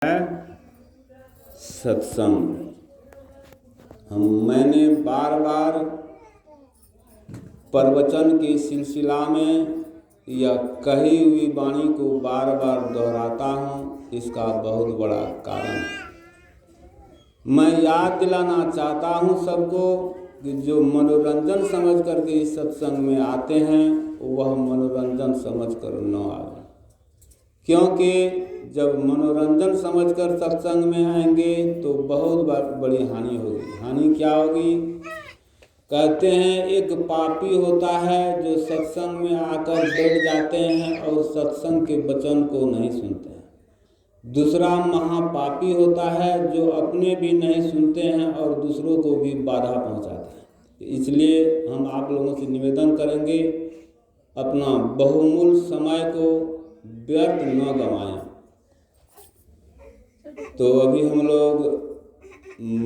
है सत्संग। मैंने बार बार प्रवचन के सिलसिला में या कही हुई वाणी को बार बार दोहराता हूँ। इसका बहुत बड़ा कारण है। मैं याद दिलाना चाहता हूँ सबको कि जो मनोरंजन समझ करके इस सत्संग में आते हैं वह मनोरंजन समझ कर न आए, क्योंकि जब मनोरंजन समझकर सत्संग में आएंगे तो बहुत बड़ी हानि होगी। हानि क्या होगी? कहते हैं एक पापी होता है जो सत्संग में आकर बैठ जाते हैं और सत्संग के वचन को नहीं सुनते हैं। दूसरा महापापी होता है जो अपने भी नहीं सुनते हैं और दूसरों को भी बाधा पहुंचाते हैं। इसलिए हम आप लोगों से निवेदन करेंगे, अपना बहुमूल्य समय को व्यर्थ न गंवाएं। तो अभी हम लोग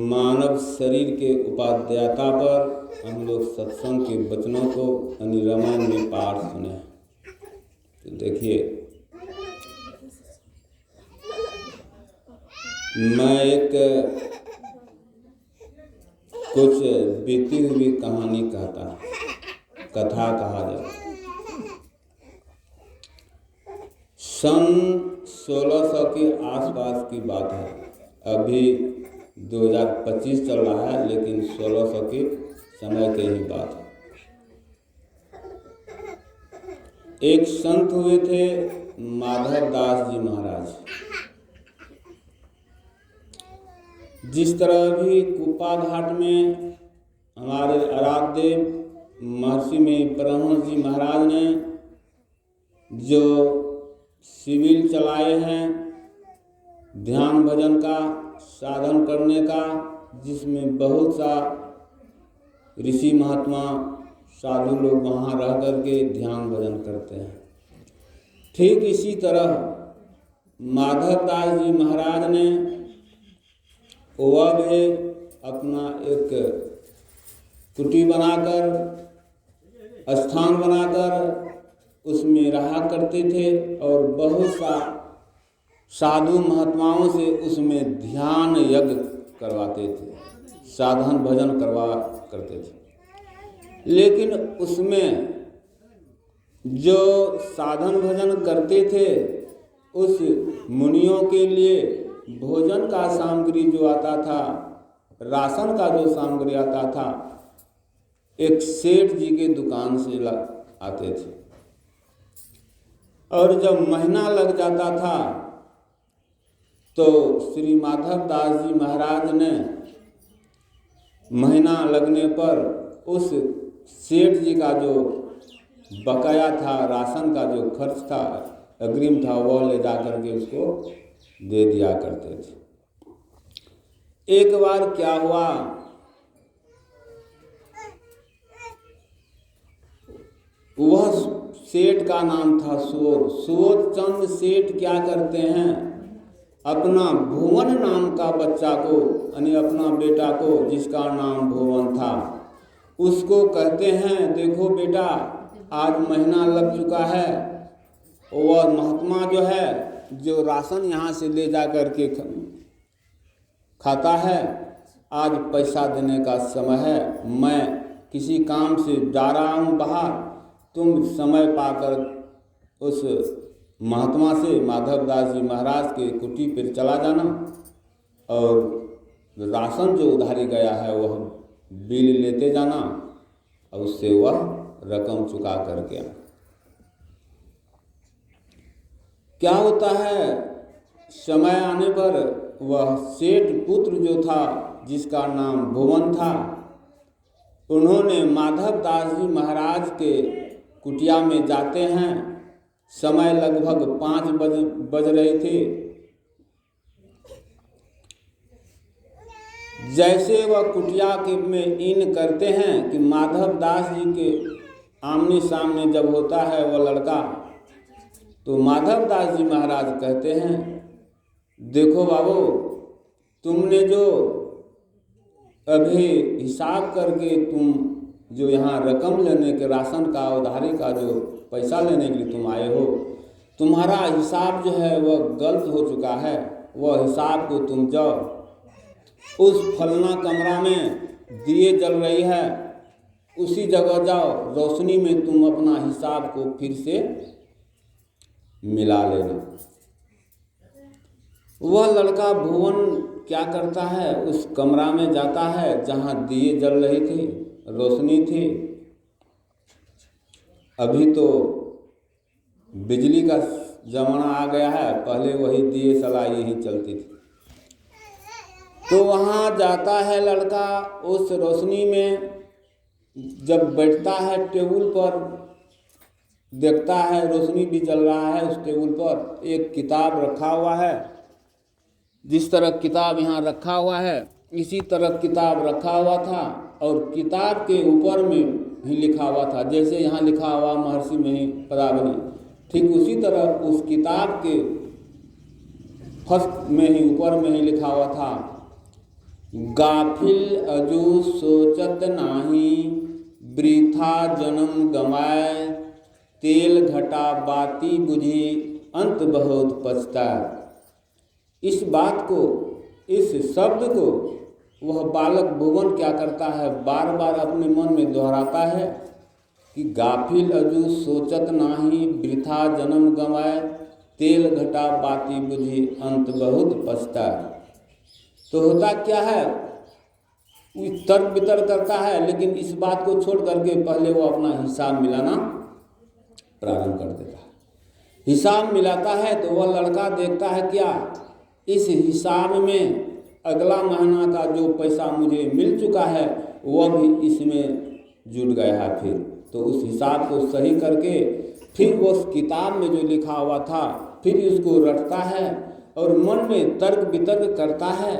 मानव शरीर के उपाध्यायता पर हम लोग सत्संग के वचनों को यानी रामायण में पाठ सुने। तो देखिए, मैं एक कुछ बीती हुई कहानी कहता, कथा कहा जाए। सन 1600 के आसपास की बात है। अभी 2025 चल रहा है, लेकिन 1600 के समय की ही बात है। एक संत हुए थे माधव दास जी महाराज। जिस तरह भी कुप्पा घाट में हमारे आराध्य महर्षि में परमहंस जी महाराज ने जो शिविर चलाए हैं ध्यान भजन का, साधन करने का, जिसमें बहुत सा ऋषि महात्मा साधु लोग वहाँ रह करके ध्यान भजन करते हैं, ठीक इसी तरह माधव दास जी महाराज ने वह भी अपना एक कुटी बनाकर, स्थान बनाकर उसमें रहा करते थे और बहुत सा साधु महात्माओं से उसमें ध्यान यज्ञ करवाते थे, साधन भजन करवा करते थे। लेकिन उसमें जो साधन भजन करते थे उस मुनियों के लिए भोजन का सामग्री जो आता था, राशन का जो सामग्री आता था, एक सेठ जी के दुकान से आते थे। और जब महीना लग जाता था तो श्री माधव दास जी महाराज ने महीना लगने पर उस सेठ जी का जो बकाया था, राशन का जो खर्च था, अग्रिम था, वह ले जा करके उसको दे दिया करते थे। एक बार क्या हुआ, वह सेठ का नाम था सुबोध चंद सेठ क्या करते हैं, अपना भुवन नाम का बच्चा को यानी अपना बेटा को, जिसका नाम भुवन था, उसको कहते हैं देखो बेटा आज महीना लग चुका है, और महात्मा जो है जो राशन यहाँ से ले जा करके खाता है, आज पैसा देने का समय है। मैं किसी काम से जा रहा हूँ बाहर, तुम समय पाकर उस महात्मा से, माधव दास जी महाराज के कुटी पर चला जाना और राशन जो उधारी गया है वह बिल लेते जाना और उससे वह रकम चुका करके आना। क्या होता है, समय आने पर वह सेठ पुत्र जो था, जिसका नाम भुवन था, उन्होंने माधव दास जी महाराज के कुटिया में जाते हैं। समय लगभग 5 बज रहे थे। जैसे वह कुटिया के में इन करते हैं कि माधव दास जी के आमने सामने जब होता है वह लड़का, तो माधव दास जी महाराज कहते हैं देखो बाबू, तुमने जो अभी हिसाब करके तुम जो यहाँ रकम लेने के, राशन का, उधारी का जो पैसा लेने के लिए तुम आए हो, तुम्हारा हिसाब जो है वह गलत हो चुका है। वह हिसाब को तुम जाओ, उस फलना कमरा में दिए जल रही है, उसी जगह जाओ, रोशनी में तुम अपना हिसाब को फिर से मिला लेना। वह लड़का भुवन क्या करता है, उस कमरा में जाता है जहाँ दिए जल रही थी, रोशनी थी। अभी तो बिजली का जमाना आ गया है, पहले वही दिए सलाई ही चलती थी। तो वहाँ जाता है लड़का, उस रोशनी में जब बैठता है टेबल पर, देखता है रोशनी भी जल रहा है। उस टेबल पर एक किताब रखा हुआ है, जिस तरह किताब यहाँ रखा हुआ है इसी तरह किताब रखा हुआ था, और किताब के ऊपर में ही लिखा हुआ था, जैसे यहाँ लिखा हुआ महर्षि में पदावली, ठीक उसी तरह उस किताब के फर्स्ट में ही ऊपर में ही लिखा हुआ था, गाफिल अजू सोचत नाही, वृथा जन्म गमाए, तेल घटा बाती बुझी, अंत बहुत पछताए। इस बात को, इस शब्द को वह बालक भुवन क्या करता है, बार बार अपने मन में दोहराता है कि गाफिल अजू सोचत नाही, वृथा जन्म गंवाए, तेल घटा बाती बुझी, अंत बहुत पछताए। तो होता क्या है, तर्क वितर्क करता है, लेकिन इस बात को छोड़ करके पहले वो अपना हिसाब मिलाना प्रारंभ कर देता है। हिसाब मिलाता है तो वह लड़का देखता है क्या, इस हिसाब में अगला महीना का जो पैसा मुझे मिल चुका है वह भी इसमें जुड़ गया है। फिर तो उस हिसाब को सही करके फिर वो उस किताब में जो लिखा हुआ था फिर उसको रटता है और मन में तर्क वितर्क करता है।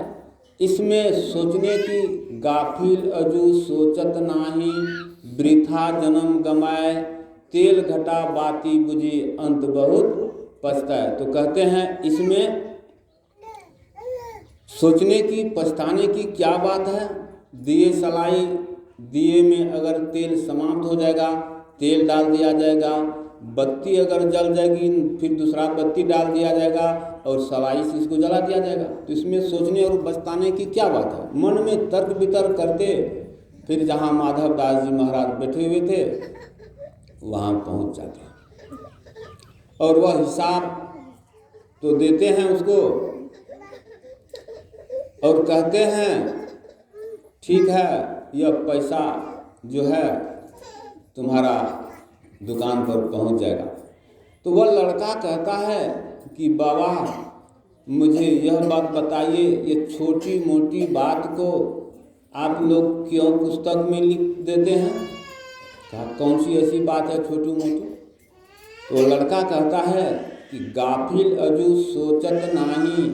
इसमें सोचने की गाफिल अजू सोचत नाही, वृथा जन्म गमाए, तेल घटा बाती बुझी, अंत बहुत पछताए। तो कहते हैं इसमें सोचने की पछताने की क्या बात है। दिए सलाई, दिए में अगर तेल समाप्त हो जाएगा तेल डाल दिया जाएगा, बत्ती अगर जल जाएगी फिर दूसरा बत्ती डाल दिया जाएगा और सलाई से इसको जला दिया जाएगा। तो इसमें सोचने और पछताने की क्या बात है। मन में तर्क वितर्क करते फिर जहाँ माधव दास जी महाराज बैठे हुए थे वहाँ पहुँच जाते और वह हिसाब तो देते हैं उसको और कहते हैं ठीक है यह पैसा जो है तुम्हारा दुकान पर पहुंच जाएगा। तो वह लड़का कहता है कि बाबा मुझे यह बात बताइए, ये छोटी मोटी बात को आप लोग क्यों पुस्तक में लिख देते हैं, कहा कौन सी ऐसी बात है छोटी मोटी। तो लड़का कहता है कि गाफिल अजू सोचत नाही,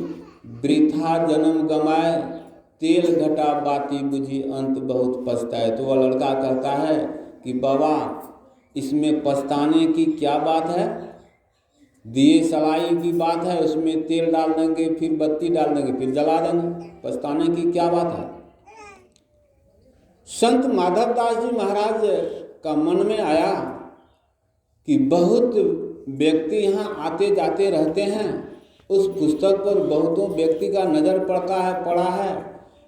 वृथा जन्म गमाए, तेल घटा बाती बुझी, अंत बहुत पछताए। तो वह लड़का कहता है कि बाबा इसमें पछताने की क्या बात है, दिए सलाई की बात है, उसमें तेल डाल देंगे फिर बत्ती डाल देंगे फिर जला देंगे, पछताने की क्या बात है। संत माधव दास जी महाराज का मन में आया कि बहुत व्यक्ति यहाँ आते जाते रहते हैं, उस पुस्तक पर बहुतों व्यक्ति का नज़र पड़ा है,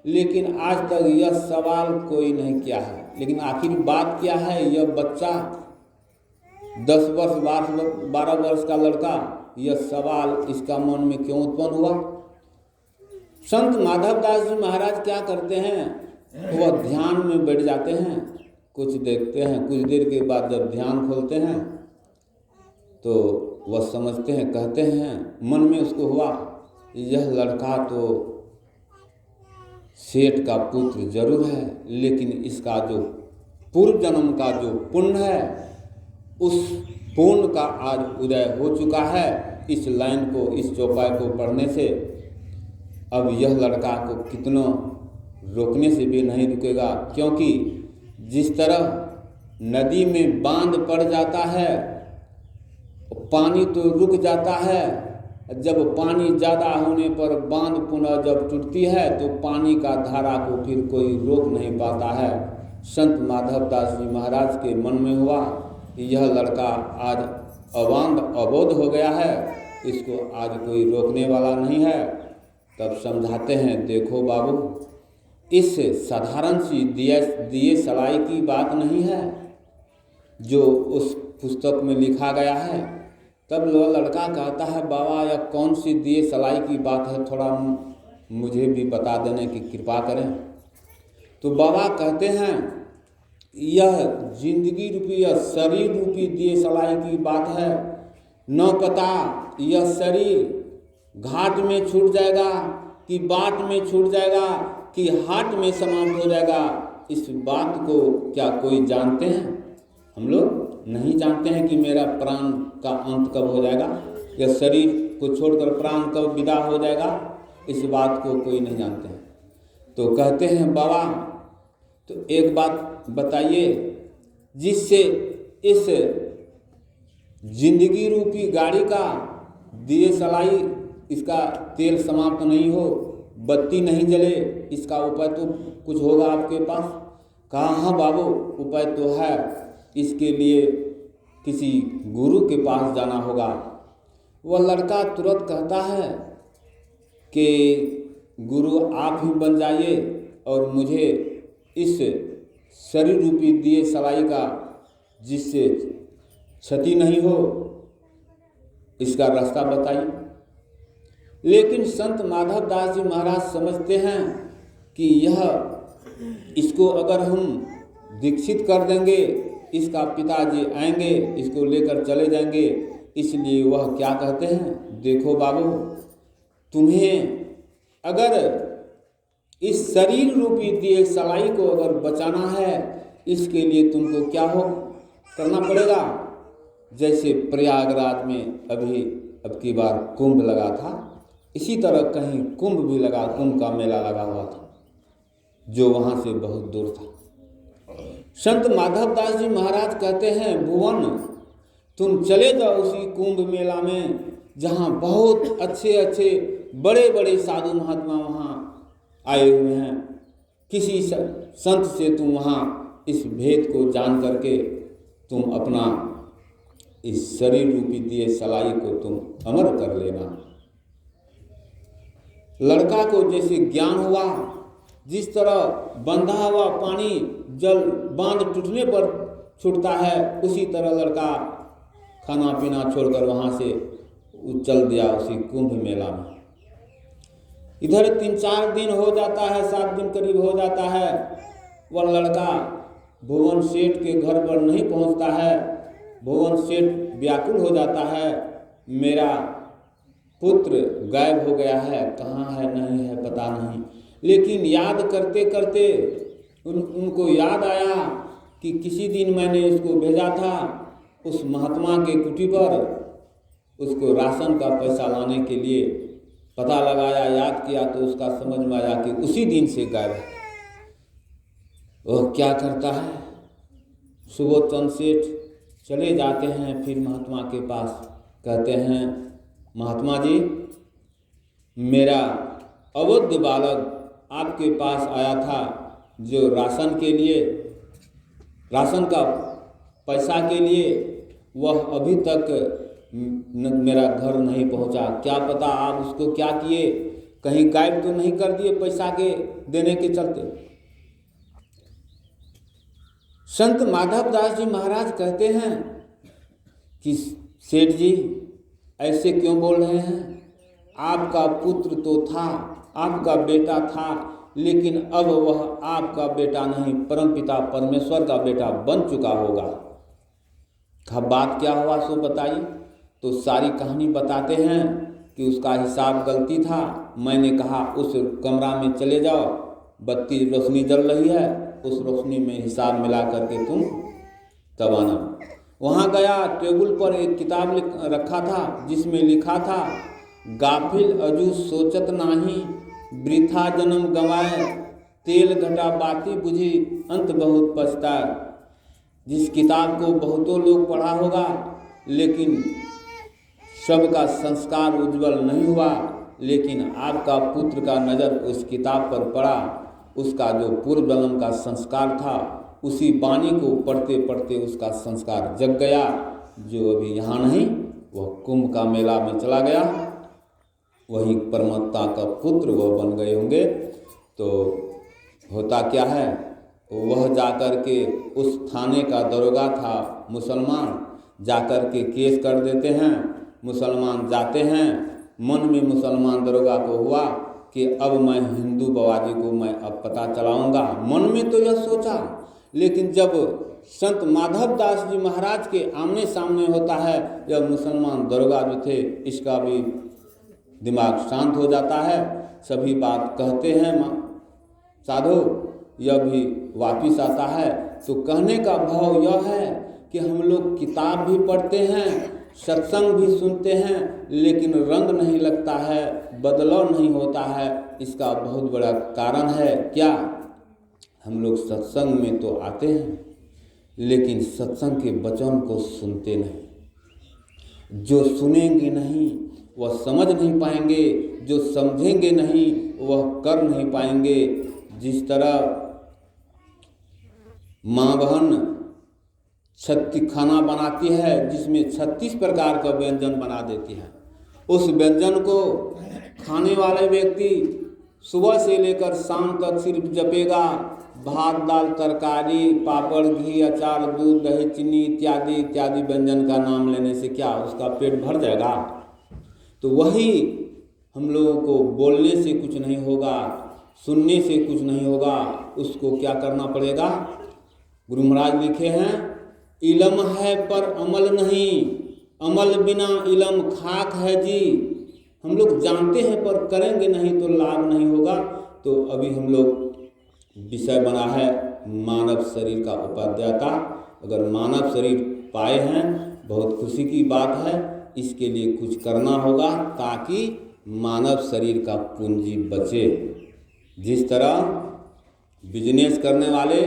लेकिन आज तक यह सवाल कोई नहीं किया है। लेकिन आखिर बात क्या है, यह बच्चा 10 वर्ष 12 वर्ष का लड़का, यह सवाल इसका मन में क्यों उत्पन्न हुआ। संत माधव दास जी महाराज क्या करते हैं, वह ध्यान में बैठ जाते हैं, कुछ देखते हैं, कुछ देर के बाद जब ध्यान खोलते हैं तो वह समझते हैं, कहते हैं मन में उसको हुआ यह लड़का तो सेठ का पुत्र जरूर है, लेकिन इसका जो पूर्व जन्म का जो पुण्य है उस पुण्य का आज उदय हो चुका है। इस लाइन को, इस चौपाई को पढ़ने से अब यह लड़का को कितनों रोकने से भी नहीं रुकेगा, क्योंकि जिस तरह नदी में बांध पड़ जाता है पानी तो रुक जाता है, जब पानी ज़्यादा होने पर बांध पुनः जब टूटती है तो पानी का धारा को फिर कोई रोक नहीं पाता है। संत माधव दास जी महाराज के मन में हुआ यह लड़का आज अबोध हो गया है, इसको आज कोई रोकने वाला नहीं है। तब समझाते हैं, देखो बाबू, इस साधारण सी दिए सलाई की बात नहीं है जो उस पुस्तक में लिखा गया है। तब वो लड़का कहता है, बाबा यह कौन सी दिए सलाई की बात है, थोड़ा मुझे भी बता देने की कृपा करें। तो बाबा कहते हैं, यह जिंदगी रूपी, यह शरीर रूपी दिए सलाई की बात है। न पता यह शरीर घाट में छूट जाएगा कि बाट में छूट जाएगा कि हाट में समाप्त हो जाएगा, इस बात को क्या कोई जानते हैं? हम लोग नहीं जानते हैं कि मेरा प्राण का अंत कब हो जाएगा, या शरीर को छोड़कर प्राण कब विदा हो जाएगा, इस बात को कोई नहीं जानते हैं। तो कहते हैं, बाबा तो एक बात बताइए, जिससे इस जिंदगी रूपी गाड़ी का दिए सलाई, इसका तेल समाप्त नहीं हो, बत्ती नहीं जले, इसका उपाय तो कुछ होगा आपके पास? कहा, हाँ बाबू, उपाय तो है, इसके लिए किसी गुरु के पास जाना होगा। वह लड़का तुरंत कहता है कि गुरु आप ही बन जाइए और मुझे इस शरीर रूपी दिए सलाई का, जिससे क्षति नहीं हो, इसका रास्ता बताइए। लेकिन संत माधव दास जी महाराज समझते हैं कि इसको अगर हम दीक्षित कर देंगे, इसका पिताजी आएंगे, इसको लेकर चले जाएंगे। इसलिए वह क्या कहते हैं, देखो बाबू, तुम्हें अगर इस शरीर रूपी दिए सलाई को अगर बचाना है, इसके लिए तुमको क्या करना पड़ेगा। जैसे प्रयागराज में अब की बार कुंभ लगा था, इसी तरह कहीं कुंभ भी लगा, कुंभ का मेला लगा हुआ था जो वहाँ से बहुत दूर था। संत माधव दास जी महाराज कहते हैं, भुवन तुम चले जाओ उसी कुंभ मेला में, जहाँ बहुत अच्छे अच्छे बड़े बड़े साधु महात्मा वहाँ आए हुए हैं। किसी संत से तुम वहाँ इस भेद को जान करके तुम अपना इस शरीर रूपी दिए सलाई को तुम अमर कर लेना। लड़का को जैसे ज्ञान हुआ, जिस तरह बंधा हुआ पानी जल बांध टूटने पर छूटता है, उसी तरह लड़का खाना पीना छोड़कर वहाँ से चल दिया उसी कुंभ मेला में। इधर 3-4 दिन हो जाता है, 7 दिन करीब हो जाता है, वह लड़का भुवन सेठ के घर पर नहीं पहुँचता है। भुवन सेठ व्याकुल हो जाता है, मेरा पुत्र गायब हो गया है, कहाँ है नहीं है पता नहीं। लेकिन याद करते करते उनको याद आया कि किसी दिन मैंने उसको भेजा था उस महात्मा के कुटी पर, उसको राशन का पैसा लाने के लिए। पता लगाया, याद किया तो उसका समझ में आया कि उसी दिन से गायब है। वह क्या करता है, सुबोध चंद सेठ चले जाते हैं फिर महात्मा के पास। कहते हैं, महात्मा जी, मेरा अवध बालक आपके पास आया था, जो राशन के लिए, राशन का पैसा के लिए, वह अभी तक मेरा घर नहीं पहुंचा। क्या पता आप उसको क्या किए, कहीं गायब तो नहीं कर दिए पैसा के देने के चलते। संत माधव दास जी महाराज कहते हैं कि सेठ जी ऐसे क्यों बोल रहे हैं, आपका पुत्र तो था, आपका बेटा था, लेकिन अब वह आपका बेटा नहीं, परमपिता परमेश्वर का बेटा बन चुका होगा। कहा, बात क्या हुआ सो बताइए। तो सारी कहानी बताते हैं कि उसका हिसाब गलती था। मैंने कहा उस कमरा में चले जाओ, बत्ती रोशनी जल रही है, उस रोशनी में हिसाब मिला करके तुम तब आना। वहाँ गया, टेबल पर एक किताब रखा था जिसमें लिखा था, गाफिल अजू सोचत नाही, वृथा जन्म गंवाए, तेल घटा बाती बुझी, अंत बहुत पछताए। जिस किताब को बहुतों लोग पढ़ा होगा, लेकिन सबका संस्कार उज्जवल नहीं हुआ। लेकिन आपका पुत्र का नज़र उस किताब पर पड़ा, उसका जो पूर्व जन्म का संस्कार था, उसी वाणी को पढ़ते पढ़ते उसका संस्कार जग गया। जो अभी यहाँ नहीं, वह कुंभ का मेला में चला गया। वही परमात्मा का पुत्र वह बन गए होंगे। तो होता क्या है, वह जाकर के उस थाने का दरोगा था मुसलमान, जाकर के केस कर देते हैं। मुसलमान जाते हैं, मन में मुसलमान दरोगा को हुआ कि अब मैं हिंदू बाबाजी को मैं अब पता चलाऊंगा, मन में तो यह सोचा। लेकिन जब संत माधव दास जी महाराज के आमने सामने होता है, जब मुसलमान दरोगा जो थे, इसका भी दिमाग शांत हो जाता है। सभी बात कहते हैं साधु, यह भी वापिस आता है। तो कहने का भाव यह है कि हम लोग किताब भी पढ़ते हैं, सत्संग भी सुनते हैं, लेकिन रंग नहीं लगता है, बदलाव नहीं होता है। इसका बहुत बड़ा कारण है क्या, हम लोग सत्संग में तो आते हैं लेकिन सत्संग के वचन को सुनते नहीं। जो सुनेंगे नहीं वह समझ नहीं पाएंगे, जो समझेंगे नहीं वह कर नहीं पाएंगे। जिस तरह माँ बहन 36 खाना बनाती है, जिसमें 36 प्रकार का व्यंजन बना देती है, उस व्यंजन को खाने वाले व्यक्ति सुबह से लेकर शाम तक सिर्फ जपेगा। भात दाल तरकारी पापड़ घी अचार दूध दही चीनी इत्यादि इत्यादि व्यंजन का नाम लेने से क्या उसका पेट भर जाएगा? तो वही हम लोगों को बोलने से कुछ नहीं होगा, सुनने से कुछ नहीं होगा, उसको क्या करना पड़ेगा? गुरु महाराज लिखे हैं, इलम है पर अमल नहीं, अमल बिना इलम खाक है जी। हम लोग जानते हैं पर करेंगे नहीं तो लाभ नहीं होगा। तो अभी हम लोग विषय बना है मानव शरीर का उपाध्यायता। अगर मानव शरीर पाए हैं बहुत खुशी की बात है, इसके लिए कुछ करना होगा ताकि मानव शरीर का पूंजी बचे। जिस तरह बिजनेस करने वाले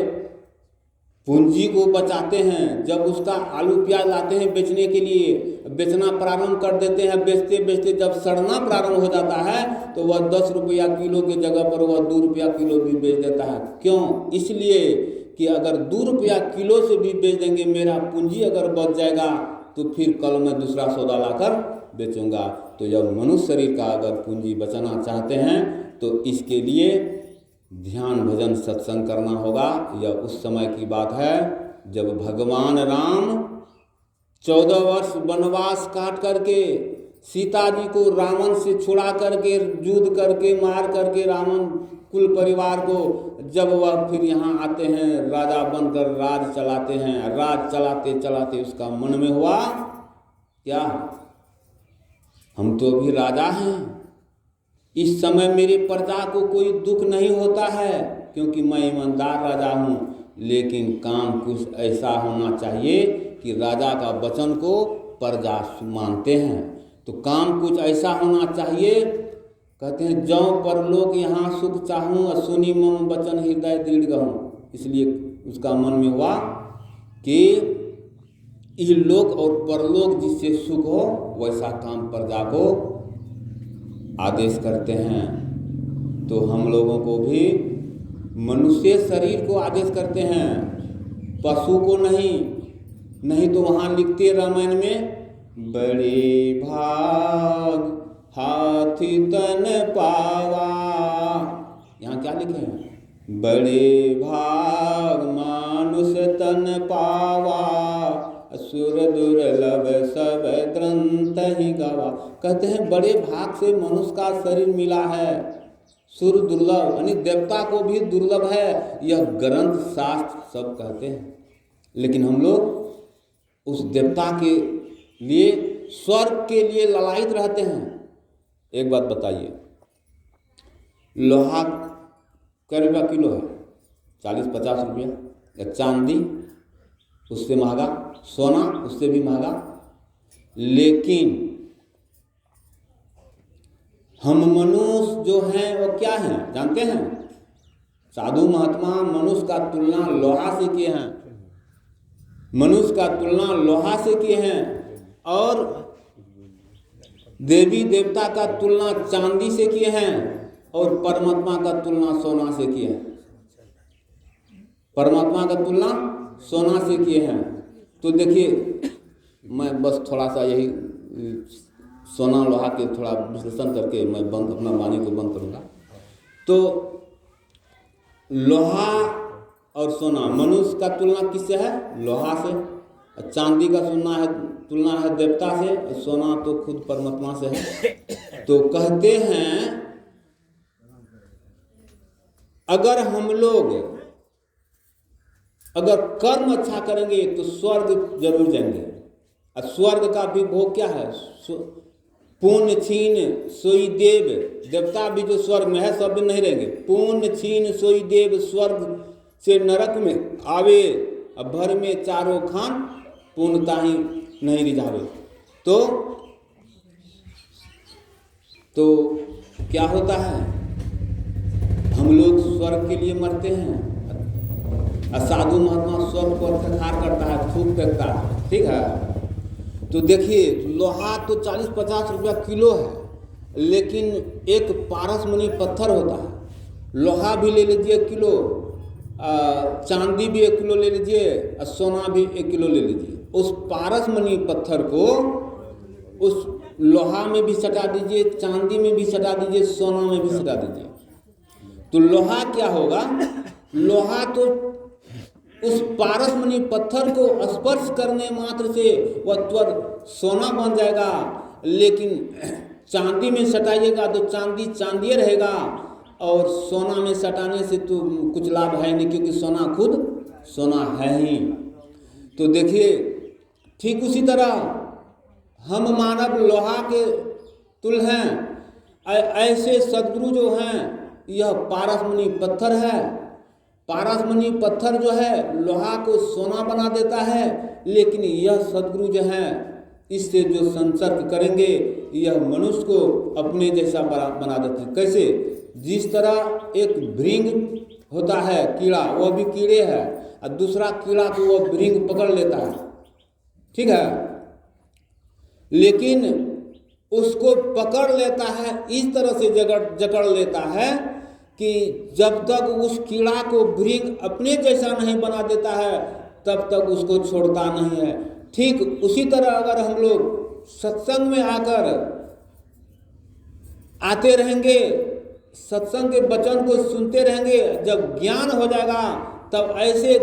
पूंजी को बचाते हैं, जब उसका आलू प्याज लाते हैं बेचने के लिए, बेचना प्रारंभ कर देते हैं, बेचते बेचते जब सड़ना प्रारंभ हो जाता है तो वह 10 रुपया किलो की जगह पर वह 2 रुपया किलो भी बेच देता है। क्यों? इसलिए कि अगर 2 रुपया किलो से भी बेच देंगे, मेरा पूंजी अगर बच जाएगा तो फिर कल मैं दूसरा सौदा लाकर बेचूंगा। तो जब मनुष्य शरीर का अगर पूंजी बचाना चाहते हैं तो इसके लिए ध्यान भजन सत्संग करना होगा। यह उस समय की बात है जब भगवान राम 14 वर्ष वनवास काट करके सीता जी को रावण से छुड़ा करके युद्ध करके मार करके रावण कुल परिवार को, जब वह फिर यहाँ आते हैं राजा बनकर राज चलाते हैं, राज चलाते चलाते उसका मन में हुआ क्या, हम तो अभी राजा हैं, इस समय मेरे प्रजा को कोई दुख नहीं होता है क्योंकि मैं ईमानदार राजा हूँ। लेकिन काम कुछ ऐसा होना चाहिए कि राजा का वचन को प्रजा मानते हैं। तो काम कुछ ऐसा होना चाहिए, कहते हैं जौ परलोक यहाँ सुख चाहूँ सुनी मम वचन हृदय दृढ़ गहूँ। इसलिए उसका मन में हुआ कि इहलोक और परलोक जिससे सुख हो वैसा काम प्रजा को आदेश करते हैं। तो हम लोगों को भी मनुष्य शरीर को आदेश करते हैं, पशु को नहीं। नहीं तो वहाँ लिखते रामायण में, बड़े भाग हाथी तन पावा, यहाँ क्या लिखे हैं? बड़े भाग मानुष तन पावा, असुर दुर्लभ सब ग्रंथ ही गवा। कहते हैं बड़े भाग से मनुष्य का शरीर मिला है, सुर दुर्लभ यानी देवता को भी दुर्लभ है, यह ग्रंथ शास्त्र सब कहते हैं। लेकिन हम लोग उस देवता के लिए स्वर्ग के लिए ललायित रहते हैं। एक बात बताइए, लोहा कै रुपया किलो है? 40-50 रुपया। या चांदी उससे महंगा, सोना उससे भी महंगा। लेकिन हम मनुष्य जो हैं वो क्या हैं जानते हैं? साधु महात्मा मनुष्य का तुलना लोहा से किए हैं, मनुष्य का तुलना लोहा से किए हैं, और देवी देवता का तुलना चांदी से किए हैं, और परमात्मा का तुलना सोना से किए हैं। परमात्मा का तुलना सोना से किए हैं। तो देखिए, मैं बस थोड़ा सा यही सोना लोहा के थोड़ा विश्लेषण करके मैं अपना वाणी को बंद करूँगा। तो लोहा और सोना, मनुष्य का तुलना किससे है? लोहा से। चांदी का तुलना है देवता से, सोना तो खुद परमात्मा से है। तो कहते हैं अगर हम लोग कर्म अच्छा करेंगे तो स्वर्ग जरूर जाएंगे। और स्वर्ग का भी भोग क्या है? पुण्य छीन सोई देव, देवता भी जो स्वर्ग में है सब भी नहीं रहेंगे। पुण्य छीन सोई देव, स्वर्ग से नरक में आवे, अब भर में चारों खान पूर्णता ही नहीं रिझावे। तो क्या होता है? हम लोग स्वर्ग के लिए मरते हैं, साधु महात्मा स्वर्ग पर खखार करता है, थूक फेंकता है, ठीक है। तो देखिए लोहा तो 40-50 रुपया किलो है, लेकिन एक पारसमणि पत्थर होता है, लोहा भी ले लीजिए किलो, चांदी भी 1 किलो ले लीजिए, और सोना भी 1 किलो ले लीजिए। उस पारसमणि पत्थर को उस लोहा में भी सटा दीजिए, चांदी में भी सटा दीजिए, सोना में भी सटा दीजिए, तो लोहा क्या होगा? लोहा तो उस पारसमणि पत्थर को स्पर्श करने मात्र से वह त्वरित सोना बन जाएगा। लेकिन चांदी में सटाइएगा तो चांदी चांदी रहेगा, और सोना में सटाने से तो कुछ लाभ है नहीं, क्योंकि सोना खुद सोना है ही। तो देखिए ठीक उसी तरह हम मानव लोहा के तुल्य हैं। ऐसे सद्गुरु जो हैं, यह पारसमणि पत्थर है। पारसमणि पत्थर जो है लोहा को सोना बना देता है, लेकिन यह सद्गुरु जो है इससे जो संसर्ग करेंगे यह मनुष्य को अपने जैसा बना देते हैं। कैसे? जिस तरह एक भृंग होता है कीड़ा, वह भी कीड़े है, और दूसरा कीड़ा को वह भृंग पकड़ लेता है, ठीक है, लेकिन उसको पकड़ लेता है, इस तरह से जकड़ लेता है कि जब तक उस कीड़ा को भृंग अपने जैसा नहीं बना देता है तब तक उसको छोड़ता नहीं है। ठीक उसी तरह अगर हम लोग सत्संग में आते रहेंगे, सत्संग के वचन को सुनते रहेंगे, जब ज्ञान हो जाएगा तब ऐसे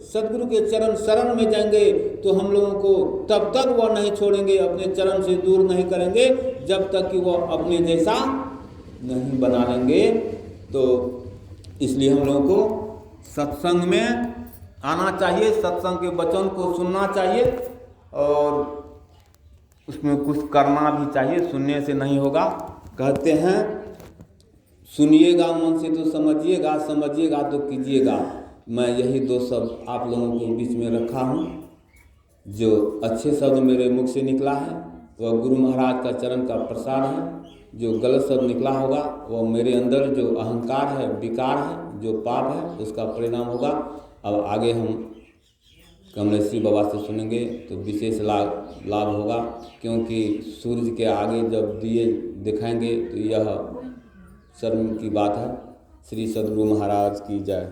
सदगुरु के चरण शरण में जाएंगे, तो हम लोगों को तब तक वह नहीं छोड़ेंगे, अपने चरण से दूर नहीं करेंगे, जब तक कि वह अपने जैसा नहीं बना लेंगे। तो इसलिए हम लोगों को सत्संग में आना चाहिए, सत्संग के वचन को सुनना चाहिए, और उसमें कुछ करना भी चाहिए, सुनने से नहीं होगा। कहते हैं सुनिएगा मन से तो समझिएगा, समझिएगा तो कीजिएगा। मैं यही 2 शब्द आप लोगों के बीच में रखा हूँ। जो अच्छे शब्द मेरे मुख से निकला है वह गुरु महाराज का चरण का प्रसाद है। जो गलत शब्द निकला होगा वह मेरे अंदर जो अहंकार है, विकार है, जो पाप है, उसका परिणाम होगा। अब आगे हम कमलेश्वरी बाबा से सुनेंगे तो विशेष लाभ होगा, क्योंकि सूरज के आगे जब दिए दिखाएंगे तो यह शर्म की बात है। श्री सद्गुरु महाराज की जय।